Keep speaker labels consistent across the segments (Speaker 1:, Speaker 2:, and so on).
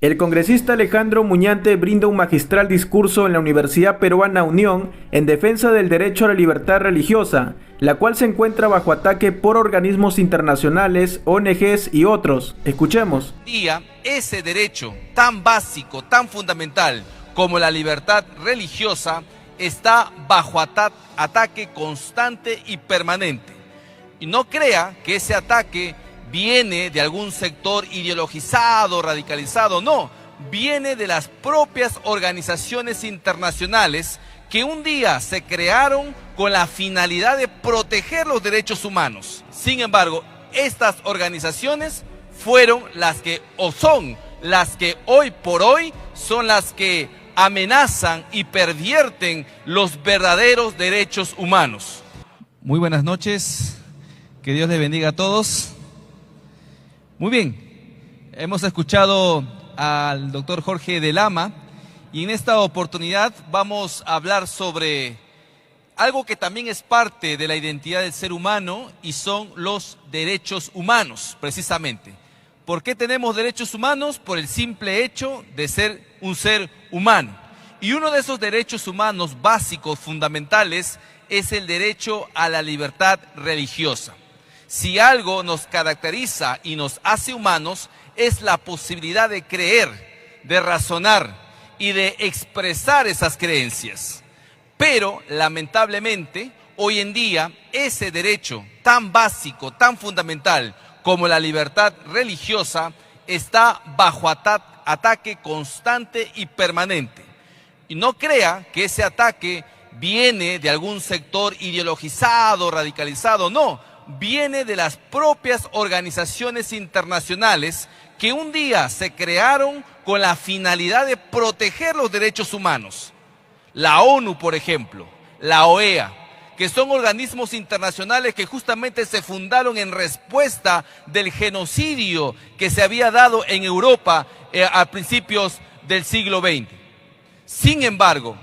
Speaker 1: El congresista Alejandro Muñante brinda un magistral discurso en la Universidad Peruana Unión en defensa del derecho a la libertad religiosa, la cual se encuentra bajo ataque por organismos internacionales, ONGs y otros. Escuchemos.
Speaker 2: Ese derecho tan básico, tan fundamental como la libertad religiosa está bajo ataque constante y permanente. Y no crea que ese ataque viene de algún sector ideologizado, radicalizado, no, viene de las propias organizaciones internacionales que un día se crearon con la finalidad de proteger los derechos humanos. Sin embargo, estas organizaciones fueron las que, o son las que hoy por hoy, son las que amenazan y pervierten los verdaderos derechos humanos. Muy buenas noches, que Dios les bendiga a todos. Muy bien, hemos escuchado al doctor Jorge de Lama y en esta oportunidad vamos a hablar sobre algo que también es parte de la identidad del ser humano y son los derechos humanos, precisamente. ¿Por qué tenemos derechos humanos? Por el simple hecho de ser un ser humano. Y uno de esos derechos humanos básicos, fundamentales, es el derecho a la libertad religiosa. Si algo nos caracteriza y nos hace humanos, es la posibilidad de creer, de razonar y de expresar esas creencias. Pero, lamentablemente, hoy en día, ese derecho tan básico, tan fundamental como la libertad religiosa, está bajo ataque constante y permanente. Y no crea que ese ataque viene de algún sector ideologizado, radicalizado, no. Viene de las propias organizaciones internacionales que un día se crearon con la finalidad de proteger los derechos humanos. La ONU, por ejemplo, la OEA, que son organismos internacionales que justamente se fundaron en respuesta del genocidio que se había dado en Europa a principios del siglo XX. Sin embargo,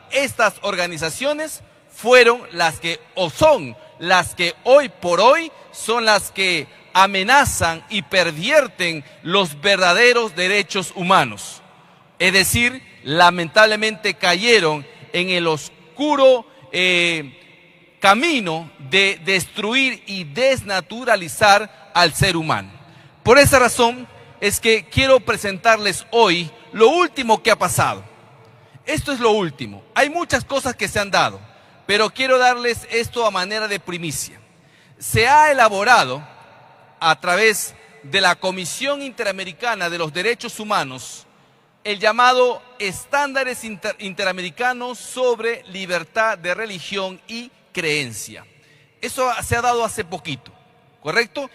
Speaker 2: estas organizaciones fueron las que, o son las que hoy por hoy son las que amenazan y pervierten los verdaderos derechos humanos. Es decir, lamentablemente cayeron en el oscuro camino de destruir y desnaturalizar al ser humano. Por esa razón es que quiero presentarles hoy lo último que ha pasado. Esto es lo último. Hay muchas cosas que se han dado, pero quiero darles esto a manera de primicia. Se ha elaborado a través de la Comisión Interamericana de los Derechos Humanos el llamado Estándares Interamericanos sobre Libertad de Religión y Creencia. Eso se ha dado hace poquito, ¿correcto?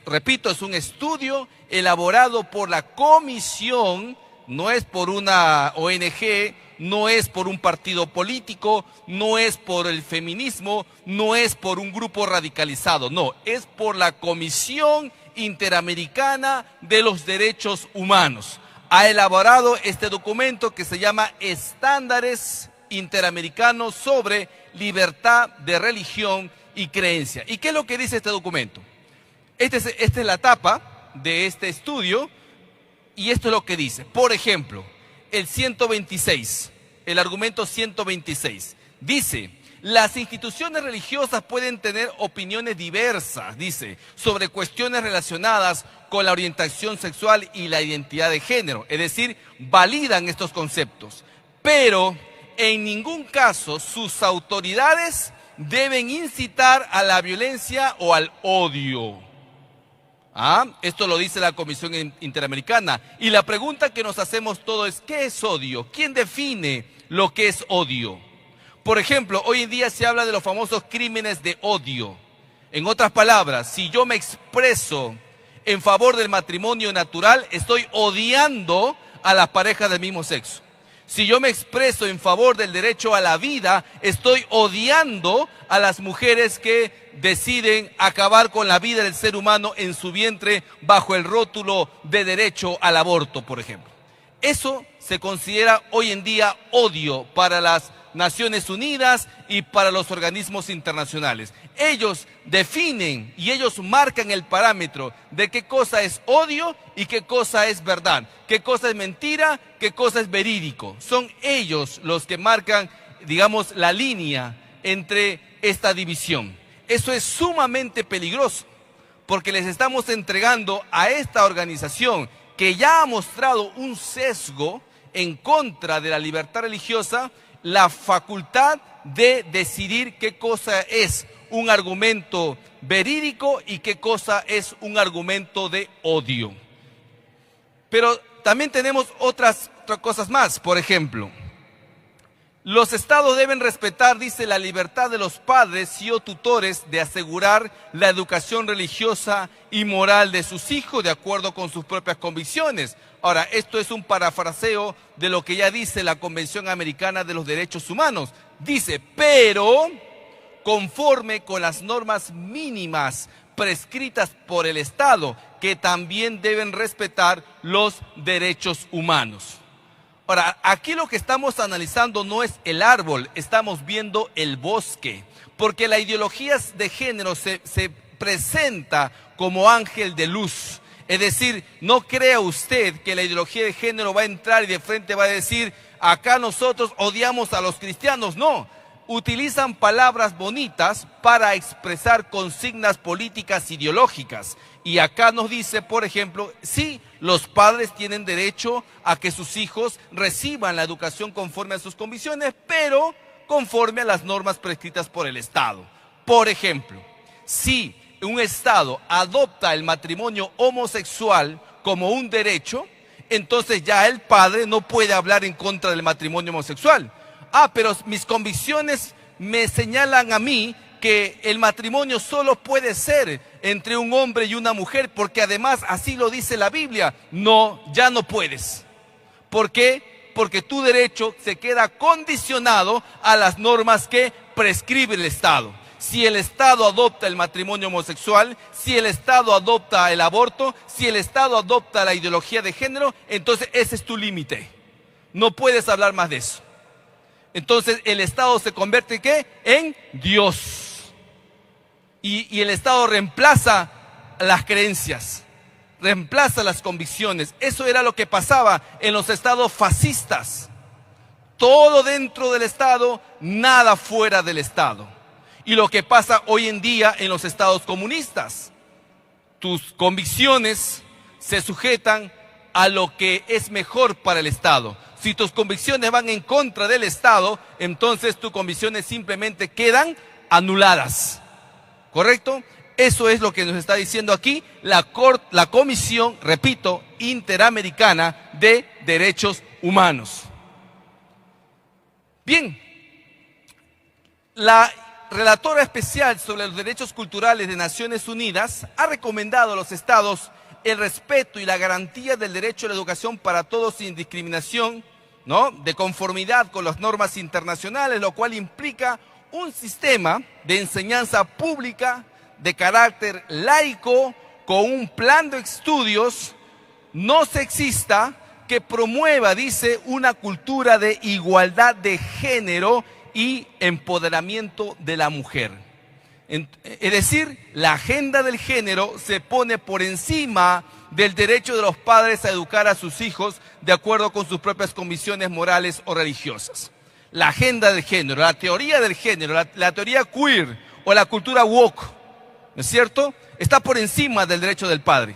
Speaker 2: Repito, es un estudio elaborado por la Comisión, no es por una ONG, no es por un partido político, no es por el feminismo, no es por un grupo radicalizado, no, es por la Comisión Interamericana de los Derechos Humanos. Ha elaborado este documento que se llama Estándares Interamericanos sobre Libertad de Religión y Creencia. ¿Y qué es lo que dice este documento? Esta es la tapa de este estudio y esto es lo que dice. Por ejemplo, el 126, el argumento 126, dice: las instituciones religiosas pueden tener opiniones diversas, dice, sobre cuestiones relacionadas con la orientación sexual y la identidad de género, es decir, validan estos conceptos, pero en ningún caso sus autoridades deben incitar a la violencia o al odio. Esto lo dice la Comisión Interamericana. Y la pregunta que nos hacemos todos es: ¿qué es odio? ¿Quién define lo que es odio? Por ejemplo, hoy en día se habla de los famosos crímenes de odio. En otras palabras, si yo me expreso en favor del matrimonio natural, estoy odiando a las parejas del mismo sexo. Si yo me expreso en favor del derecho a la vida, estoy odiando a las mujeres que deciden acabar con la vida del ser humano en su vientre bajo el rótulo de derecho al aborto, por ejemplo. Eso se considera hoy en día odio para las Naciones Unidas y para los organismos internacionales. Ellos definen y ellos marcan el parámetro de qué cosa es odio y qué cosa es verdad, qué cosa es mentira, qué cosa es verídico. Son ellos los que marcan, digamos, la línea entre esta división. Eso es sumamente peligroso, porque les estamos entregando a esta organización que ya ha mostrado un sesgo en contra de la libertad religiosa, la facultad de decidir qué cosa es un argumento verídico y qué cosa es un argumento de odio. Pero también tenemos otras cosas más. Por ejemplo, los estados deben respetar, dice, la libertad de los padres y o tutores de asegurar la educación religiosa y moral de sus hijos de acuerdo con sus propias convicciones. Ahora, esto es un parafraseo de lo que ya dice la Convención Americana de los Derechos Humanos. Dice, pero conforme con las normas mínimas prescritas por el Estado, que también deben respetar los derechos humanos. Ahora, aquí lo que estamos analizando no es el árbol, estamos viendo el bosque, porque la ideología de género se presenta como ángel de luz. Es decir, no crea usted que la ideología de género va a entrar y de frente va a decir, acá nosotros odiamos a los cristianos. No, utilizan palabras bonitas para expresar consignas políticas ideológicas. Y acá nos dice, por ejemplo, sí, los padres tienen derecho a que sus hijos reciban la educación conforme a sus convicciones, pero conforme a las normas prescritas por el Estado. Por ejemplo, si un Estado adopta el matrimonio homosexual como un derecho, entonces ya el padre no puede hablar en contra del matrimonio homosexual. Ah, pero mis convicciones me señalan a mí que el matrimonio solo puede ser entre un hombre y una mujer, porque además así lo dice la Biblia. No, ya no puedes. ¿Por qué? Porque tu derecho se queda condicionado a las normas que prescribe el Estado. Si el Estado adopta el matrimonio homosexual, si el Estado adopta el aborto, si el Estado adopta la ideología de género, entonces ese es tu límite. No puedes hablar más de eso. Entonces el Estado se convierte ¿en qué? En Dios. Y el Estado reemplaza las creencias, reemplaza las convicciones. Eso era lo que pasaba en los estados fascistas. Todo dentro del Estado, nada fuera del Estado. Y lo que pasa hoy en día en los estados comunistas. Tus convicciones se sujetan a lo que es mejor para el Estado. Si tus convicciones van en contra del Estado, entonces tus convicciones simplemente quedan anuladas. ¿Correcto? Eso es lo que nos está diciendo aquí la Comisión, repito, Interamericana de Derechos Humanos. Bien, la relatora especial sobre los derechos culturales de Naciones Unidas ha recomendado a los estados el respeto y la garantía del derecho a la educación para todos sin discriminación, ¿no? De conformidad con las normas internacionales, lo cual implica un sistema de enseñanza pública de carácter laico con un plan de estudios no sexista que promueva, dice, una cultura de igualdad de género y empoderamiento de la mujer. Es decir, la agenda del género se pone por encima del derecho de los padres a educar a sus hijos de acuerdo con sus propias convicciones morales o religiosas. La agenda del género, la teoría del género, la teoría queer o la cultura woke, ¿no es cierto?, está por encima del derecho del padre.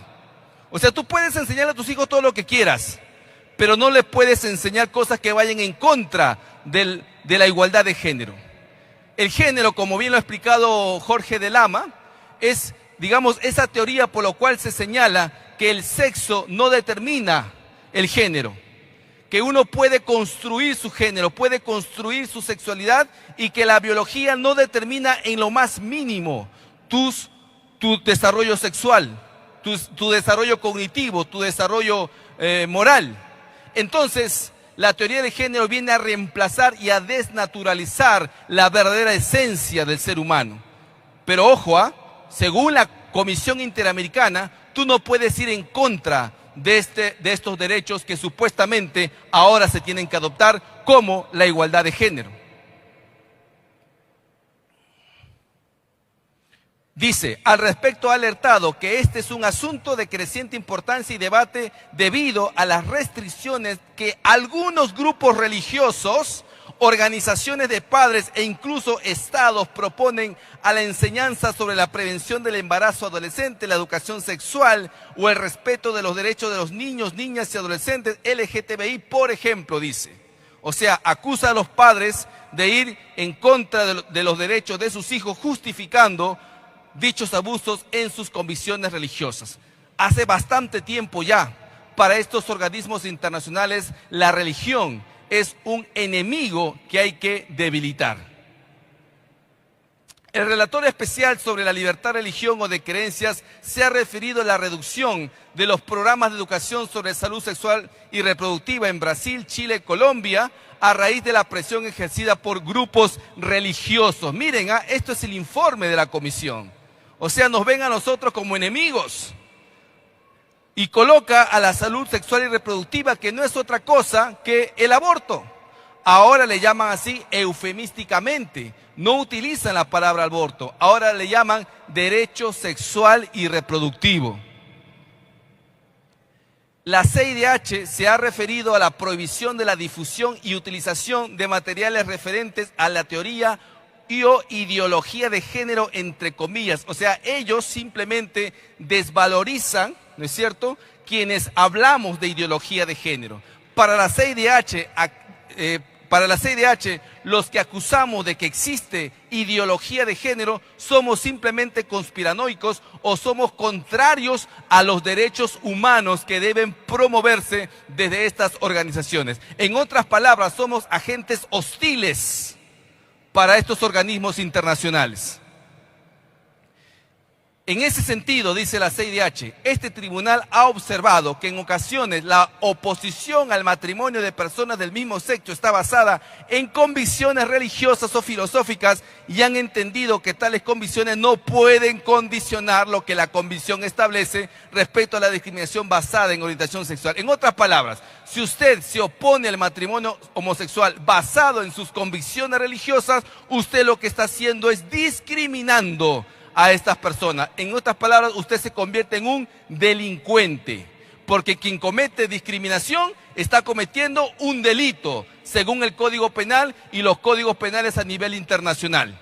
Speaker 2: O sea, tú puedes enseñar a tus hijos todo lo que quieras, pero no les puedes enseñar cosas que vayan en contra de la igualdad de género. El género, como bien lo ha explicado Jorge de Lama, es, digamos, esa teoría por la cual se señala que el sexo no determina el género, que uno puede construir su género, puede construir su sexualidad y que la biología no determina en lo más mínimo tu desarrollo sexual, tu desarrollo cognitivo, tu desarrollo moral. Entonces, la teoría de género viene a reemplazar y a desnaturalizar la verdadera esencia del ser humano. Pero ojo, según la Comisión Interamericana, tú no puedes ir en contra de estos derechos que supuestamente ahora se tienen que adoptar, como la igualdad de género. Dice, al respecto ha alertado que este es un asunto de creciente importancia y debate debido a las restricciones que algunos grupos religiosos, organizaciones de padres e incluso estados proponen a la enseñanza sobre la prevención del embarazo adolescente, la educación sexual o el respeto de los derechos de los niños, niñas y adolescentes LGTBI, por ejemplo, dice. O sea, acusa a los padres de ir en contra de los derechos de sus hijos, justificando dichos abusos en sus convicciones religiosas. Hace bastante tiempo ya, para estos organismos internacionales, la religión es un enemigo que hay que debilitar. El relator especial sobre la libertad de religión o de creencias se ha referido a la reducción de los programas de educación sobre salud sexual y reproductiva en Brasil, Chile, Colombia, a raíz de la presión ejercida por grupos religiosos. Miren, esto es el informe de la comisión. O sea, nos ven a nosotros como enemigos. Y coloca a la salud sexual y reproductiva, que no es otra cosa que el aborto. Ahora le llaman así eufemísticamente. No utilizan la palabra aborto. Ahora le llaman derecho sexual y reproductivo. La CIDH se ha referido a la prohibición de la difusión y utilización de materiales referentes a la teoría o ideología de género, entre comillas. O sea, ellos simplemente desvalorizan, ¿no es cierto?, quienes hablamos de ideología de género. Para la CIDH, los que acusamos de que existe ideología de género somos simplemente conspiranoicos o somos contrarios a los derechos humanos que deben promoverse desde estas organizaciones. En otras palabras, somos agentes hostiles para estos organismos internacionales. En ese sentido, dice la CIDH, este tribunal ha observado que en ocasiones la oposición al matrimonio de personas del mismo sexo está basada en convicciones religiosas o filosóficas y han entendido que tales convicciones no pueden condicionar lo que la convicción establece respecto a la discriminación basada en orientación sexual. En otras palabras, si usted se opone al matrimonio homosexual basado en sus convicciones religiosas, usted lo que está haciendo es discriminando a estas personas. En otras palabras, usted se convierte en un delincuente, porque quien comete discriminación está cometiendo un delito, según el Código Penal y los códigos penales a nivel internacional.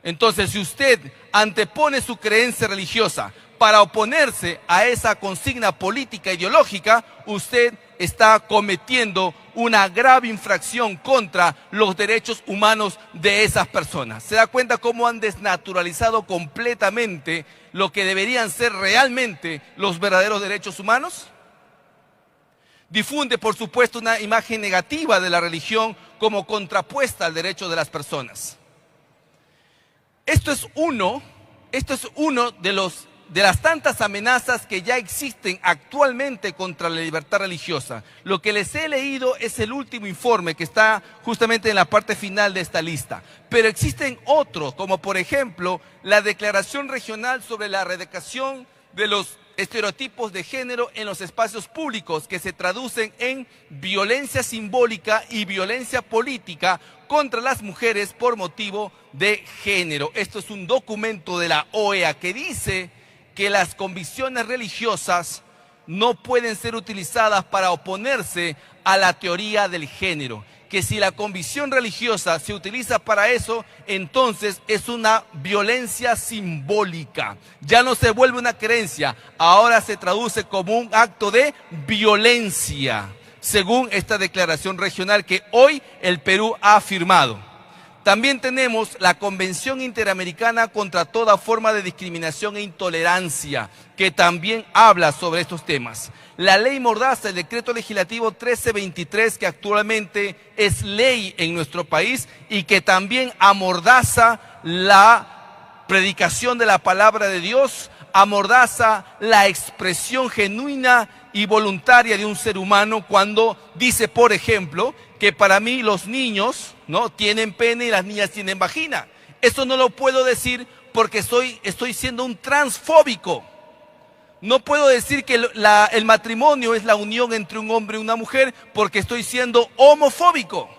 Speaker 2: Entonces, si usted antepone su creencia religiosa para oponerse a esa consigna política ideológica, usted está cometiendo una grave infracción contra los derechos humanos de esas personas. ¿Se da cuenta cómo han desnaturalizado completamente lo que deberían ser realmente los verdaderos derechos humanos? Difunde, por supuesto, una imagen negativa de la religión como contrapuesta al derecho de las personas. Esto es uno de las tantas amenazas que ya existen actualmente contra la libertad religiosa. Lo que les he leído es el último informe que está justamente en la parte final de esta lista. Pero existen otros, como por ejemplo la Declaración Regional sobre la Erradicación de los Estereotipos de Género en los Espacios Públicos, que se traducen en violencia simbólica y violencia política contra las mujeres por motivo de género. Esto es un documento de la OEA que dice que las convicciones religiosas no pueden ser utilizadas para oponerse a la teoría del género. Que si la convicción religiosa se utiliza para eso, entonces es una violencia simbólica. Ya no se vuelve una creencia, ahora se traduce como un acto de violencia, según esta declaración regional que hoy el Perú ha firmado. También tenemos la Convención Interamericana contra toda forma de discriminación e intolerancia, que también habla sobre estos temas. La ley Mordaza, el decreto legislativo 1323, que actualmente es ley en nuestro país y que también amordaza la predicación de la palabra de Dios, amordaza la expresión genuina y voluntaria de un ser humano cuando dice, por ejemplo, que para mí los niños no tienen pene y las niñas tienen vagina. Eso no lo puedo decir porque estoy siendo un transfóbico. No puedo decir que el matrimonio es la unión entre un hombre y una mujer porque estoy siendo homofóbico.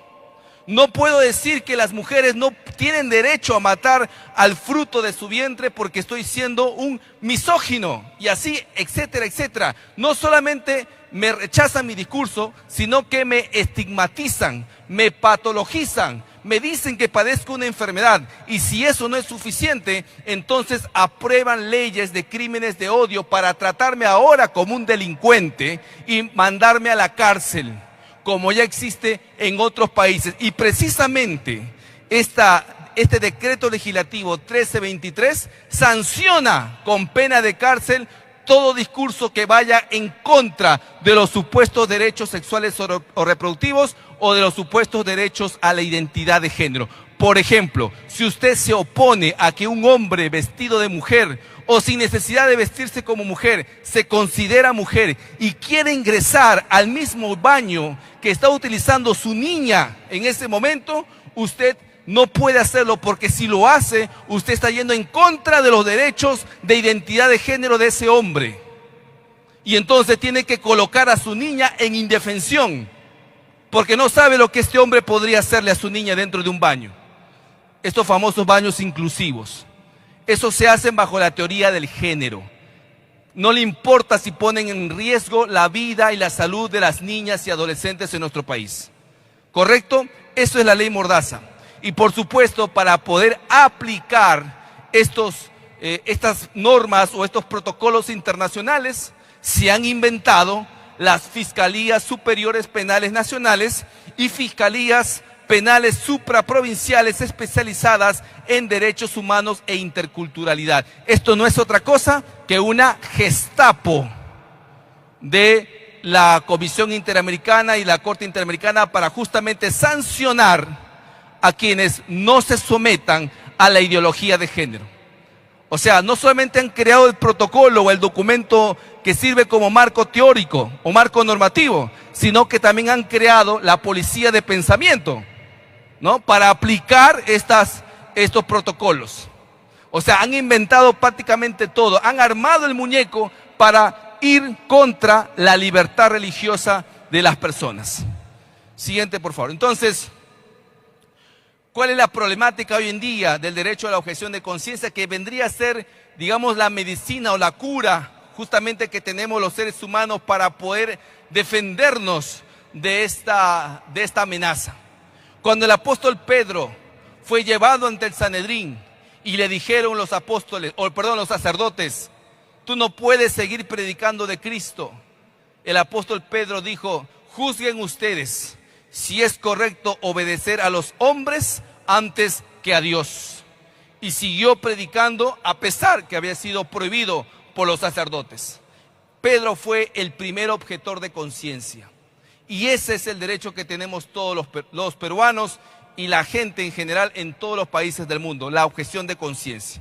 Speaker 2: No puedo decir que las mujeres no tienen derecho a matar al fruto de su vientre porque estoy siendo un misógino. Y así, etcétera, etcétera. No solamente me rechazan mi discurso, sino que me estigmatizan, me patologizan, me dicen que padezco una enfermedad. Y si eso no es suficiente, entonces aprueban leyes de crímenes de odio para tratarme ahora como un delincuente y mandarme a la cárcel, como ya existe en otros países. Y precisamente este decreto legislativo 1323 sanciona con pena de cárcel todo discurso que vaya en contra de los supuestos derechos sexuales o reproductivos o de los supuestos derechos a la identidad de género. Por ejemplo, si usted se opone a que un hombre vestido de mujer o sin necesidad de vestirse como mujer se considera mujer y quiere ingresar al mismo baño que está utilizando su niña en ese momento, usted no puede hacerlo, porque si lo hace, usted está yendo en contra de los derechos de identidad de género de ese hombre. Y entonces tiene que colocar a su niña en indefensión, porque no sabe lo que este hombre podría hacerle a su niña dentro de un baño. Estos famosos baños inclusivos. Eso se hace bajo la teoría del género. No le importa si ponen en riesgo la vida y la salud de las niñas y adolescentes en nuestro país. ¿Correcto? Eso es la ley Mordaza. Y por supuesto, para poder aplicar estas normas o estos protocolos internacionales, se han inventado las Fiscalías Superiores Penales Nacionales y Fiscalías Penales Supraprovinciales especializadas en derechos humanos e interculturalidad. Esto no es otra cosa que una Gestapo de la Comisión Interamericana y la Corte Interamericana para justamente sancionar a quienes no se sometan a la ideología de género. O sea, no solamente han creado el protocolo o el documento que sirve como marco teórico o marco normativo, sino que también han creado la policía de pensamiento, ¿no?, para aplicar estos protocolos. O sea, han inventado prácticamente todo, han armado el muñeco para ir contra la libertad religiosa de las personas. Siguiente, por favor. Entonces, ¿cuál es la problemática hoy en día del derecho a la objeción de conciencia, que vendría a ser, digamos, la medicina o la cura justamente que tenemos los seres humanos para poder defendernos de esta amenaza? Cuando el apóstol Pedro fue llevado ante el Sanedrín y le dijeron los sacerdotes, tú no puedes seguir predicando de Cristo, el apóstol Pedro dijo, juzguen ustedes si es correcto obedecer a los hombres antes que a Dios. Y siguió predicando a pesar que había sido prohibido por los sacerdotes. Pedro fue el primer objetor de conciencia. Y ese es el derecho que tenemos todos los peruanos y la gente en general en todos los países del mundo, la objeción de conciencia.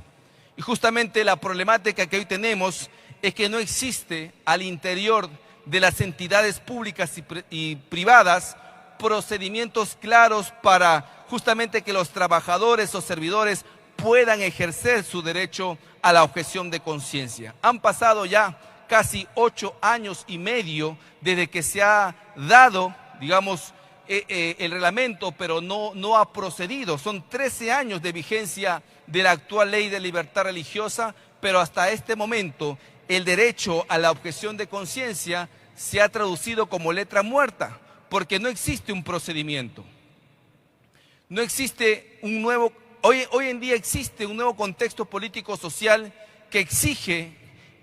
Speaker 2: Y justamente la problemática que hoy tenemos es que no existe al interior de las entidades públicas y privadas procedimientos claros para justamente que los trabajadores o servidores puedan ejercer su derecho a la objeción de conciencia. Han pasado ya casi 8 años y medio desde que se ha dado, digamos, el reglamento, pero no ha procedido. Son 13 años de vigencia de la actual ley de libertad religiosa, pero hasta este momento el derecho a la objeción de conciencia se ha traducido como letra muerta, porque no existe un procedimiento. No existe un nuevo, hoy en día existe un nuevo contexto político-social que exige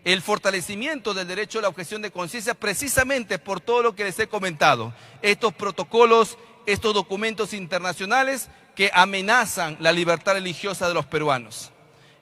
Speaker 2: el fortalecimiento del derecho a la objeción de conciencia precisamente por todo lo que les he comentado. Estos protocolos, estos documentos internacionales que amenazan la libertad religiosa de los peruanos.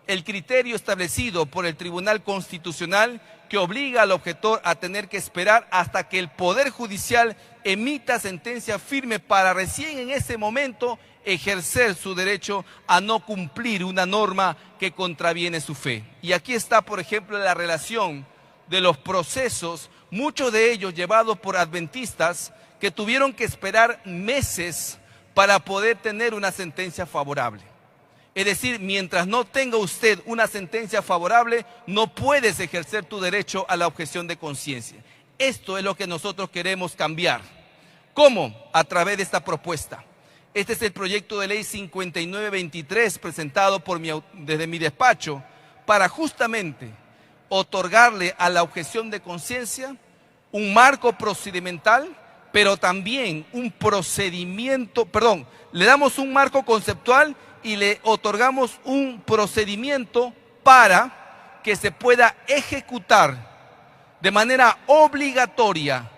Speaker 2: El criterio establecido por el Tribunal Constitucional que obliga al objetor a tener que esperar hasta que el Poder Judicial emita sentencia firme para recién en ese momento ejercer su derecho a no cumplir una norma que contraviene su fe. Y aquí está, por ejemplo, la relación de los procesos, muchos de ellos llevados por adventistas que tuvieron que esperar meses para poder tener una sentencia favorable. Es decir, mientras no tenga usted una sentencia favorable, no puedes ejercer tu derecho a la objeción de conciencia. Esto es lo que nosotros queremos cambiar. ¿Cómo? A través de esta propuesta. Este es el proyecto de ley 5923 presentado desde mi despacho para justamente otorgarle a la objeción de conciencia un marco procedimental, pero también un procedimiento, le damos un marco conceptual y le otorgamos un procedimiento para que se pueda ejecutar de manera obligatoria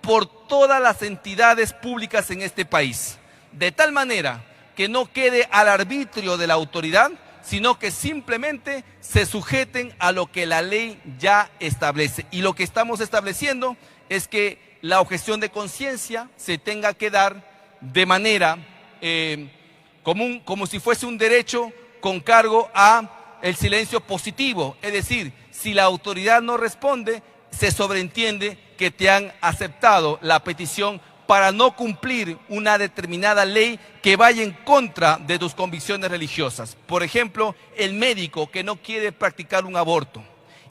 Speaker 2: por todas las entidades públicas en este país, de tal manera que no quede al arbitrio de la autoridad, sino que simplemente se sujeten a lo que la ley ya establece. Y lo que estamos estableciendo es que la objeción de conciencia se tenga que dar de manera común, como si fuese un derecho con cargo a el silencio positivo. Es decir, si la autoridad no responde, se sobreentiende que te han aceptado la petición para no cumplir una determinada ley que vaya en contra de tus convicciones religiosas. Por ejemplo, el médico que no quiere practicar un aborto,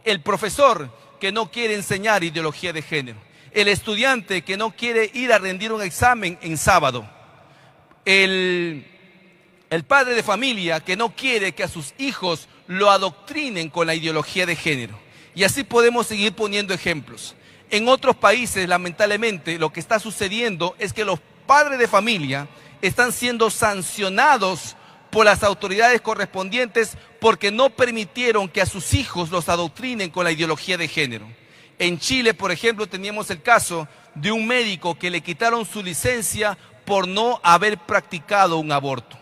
Speaker 2: el profesor que no quiere enseñar ideología de género, el estudiante que no quiere ir a rendir un examen en sábado, el padre de familia que no quiere que a sus hijos lo adoctrinen con la ideología de género. Y así podemos seguir poniendo ejemplos. En otros países, lamentablemente, lo que está sucediendo es que los padres de familia están siendo sancionados por las autoridades correspondientes porque no permitieron que a sus hijos los adoctrinen con la ideología de género. En Chile, por ejemplo, teníamos el caso de un médico que le quitaron su licencia por no haber practicado un aborto.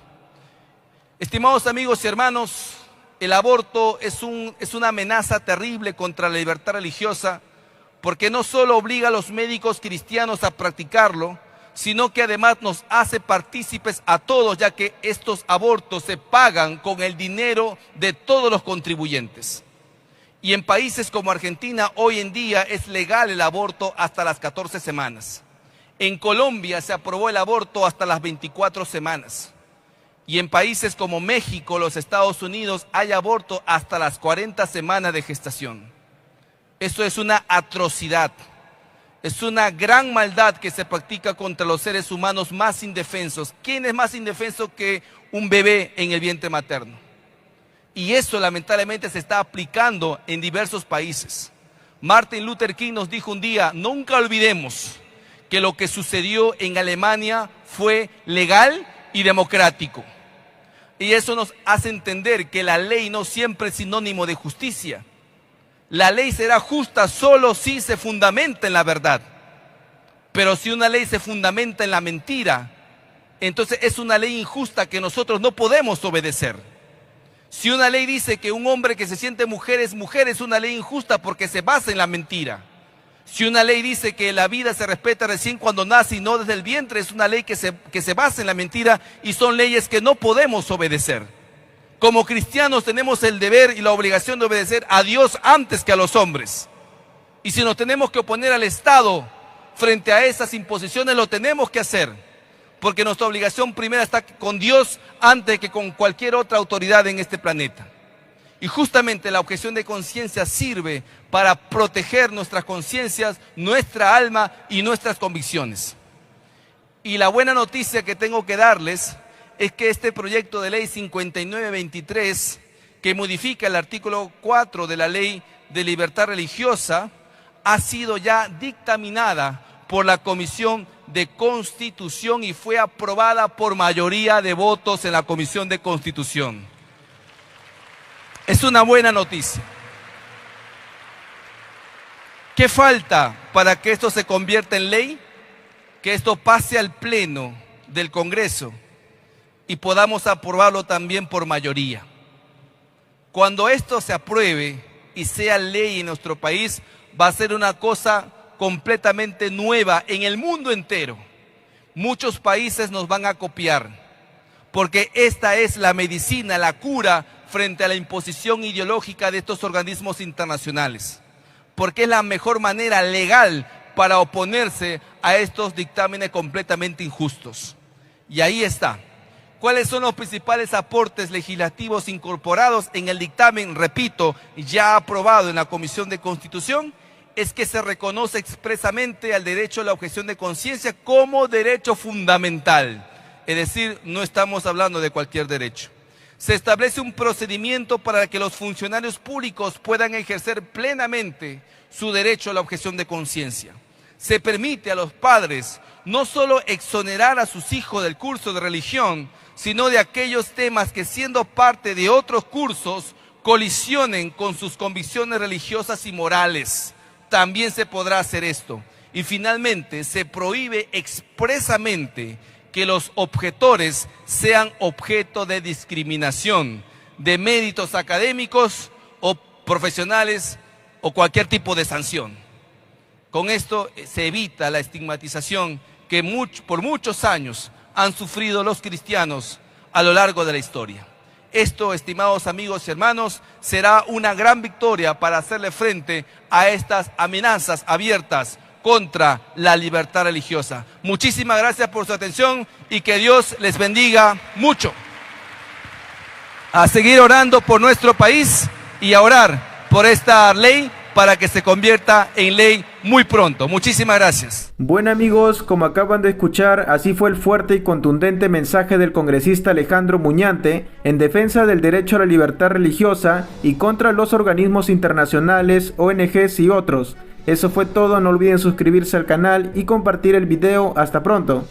Speaker 2: Estimados amigos y hermanos, el aborto es una amenaza terrible contra la libertad religiosa, porque no solo obliga a los médicos cristianos a practicarlo, sino que además nos hace partícipes a todos, ya que estos abortos se pagan con el dinero de todos los contribuyentes. Y en países como Argentina, hoy en día es legal el aborto hasta las 14 semanas. En Colombia se aprobó el aborto hasta las 24 semanas. Y en países como México, los Estados Unidos, hay aborto hasta las 40 semanas de gestación. Eso es una atrocidad, es una gran maldad que se practica contra los seres humanos más indefensos. ¿Quién es más indefenso que un bebé en el vientre materno? Y eso lamentablemente se está aplicando en diversos países. Martin Luther King nos dijo un día, nunca olvidemos que lo que sucedió en Alemania fue legal y democrático. Y eso nos hace entender que la ley no siempre es sinónimo de justicia. La ley será justa solo si se fundamenta en la verdad. Pero si una ley se fundamenta en la mentira, entonces es una ley injusta que nosotros no podemos obedecer. Si una ley dice que un hombre que se siente mujer, es una ley injusta porque se basa en la mentira. Si una ley dice que la vida se respeta recién cuando nace y no desde el vientre, es una ley que se basa en la mentira y son leyes que no podemos obedecer. Como cristianos tenemos el deber y la obligación de obedecer a Dios antes que a los hombres. Y si nos tenemos que oponer al Estado frente a esas imposiciones, lo tenemos que hacer. Porque nuestra obligación primera está con Dios antes que con cualquier otra autoridad en este planeta. Y justamente la objeción de conciencia sirve para proteger nuestras conciencias, nuestra alma y nuestras convicciones. Y la buena noticia que tengo que darles es que este proyecto de ley 5923, que modifica el artículo 4 de la Ley de Libertad Religiosa, ha sido ya dictaminada por la Comisión de Constitución y fue aprobada por mayoría de votos en la Comisión de Constitución. Es una buena noticia. ¿Qué falta para que esto se convierta en ley? Que esto pase al Pleno del Congreso y podamos aprobarlo también por mayoría. Cuando esto se apruebe y sea ley en nuestro país, va a ser una cosa completamente nueva en el mundo entero. Muchos países nos van a copiar, porque esta es la medicina, la cura frente a la imposición ideológica de estos organismos internacionales, porque es la mejor manera legal para oponerse a estos dictámenes completamente injustos. Y ahí está. ¿Cuáles son los principales aportes legislativos incorporados en el dictamen, repito, ya aprobado en la Comisión de Constitución? Es que se reconoce expresamente al derecho a la objeción de conciencia como derecho fundamental. Es decir, no estamos hablando de cualquier derecho. Se establece un procedimiento para que los funcionarios públicos puedan ejercer plenamente su derecho a la objeción de conciencia. Se permite a los padres no solo exonerar a sus hijos del curso de religión, sino de aquellos temas que, siendo parte de otros cursos, colisionen con sus convicciones religiosas y morales. También se podrá hacer esto. Y finalmente, se prohíbe expresamente que los objetores sean objeto de discriminación, de méritos académicos o profesionales o cualquier tipo de sanción. Con esto se evita la estigmatización que por muchos años han sufrido los cristianos a lo largo de la historia. Esto, estimados amigos y hermanos, será una gran victoria para hacerle frente a estas amenazas abiertas contra la libertad religiosa. Muchísimas gracias por su atención y que Dios les bendiga mucho. A seguir orando por nuestro país y a orar por esta ley para que se convierta en ley muy pronto. Muchísimas gracias.
Speaker 1: Bueno amigos, como acaban de escuchar, así fue el fuerte y contundente mensaje del congresista Alejandro Muñante en defensa del derecho a la libertad religiosa y contra los organismos internacionales, ONGs y otros. Eso fue todo, no olviden suscribirse al canal y compartir el video. Hasta pronto.